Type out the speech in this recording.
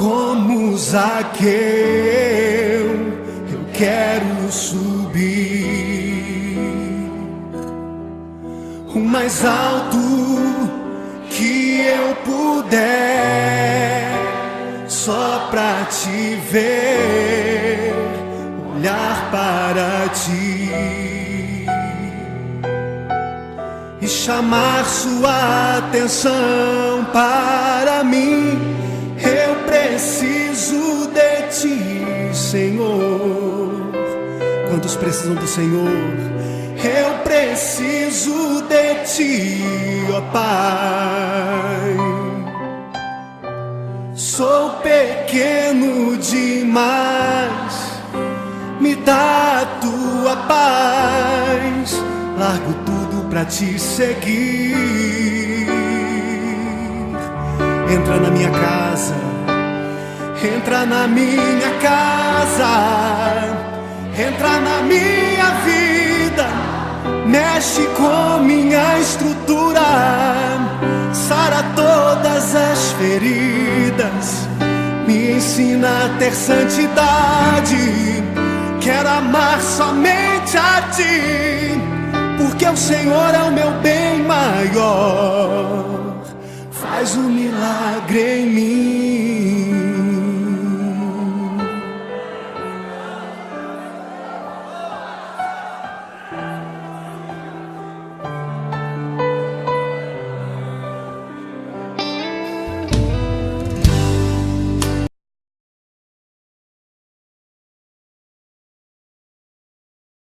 como Zaqueu, eu quero subir o mais alto que eu puder, só pra te ver, olhar para ti e chamar sua atenção para mim. Eu preciso de ti, Senhor. Quantos precisam do Senhor? Eu preciso de ti, ó Pai. Sou pequeno demais, me dá a tua paz. Largo tudo pra te seguir. Entra na minha casa, entra na minha casa, entra na minha vida, mexe com minha estrutura, sara todas as feridas, me ensina a ter santidade. Quero amar somente a ti, porque o Senhor é o meu bem maior. Faz um milagre em mim.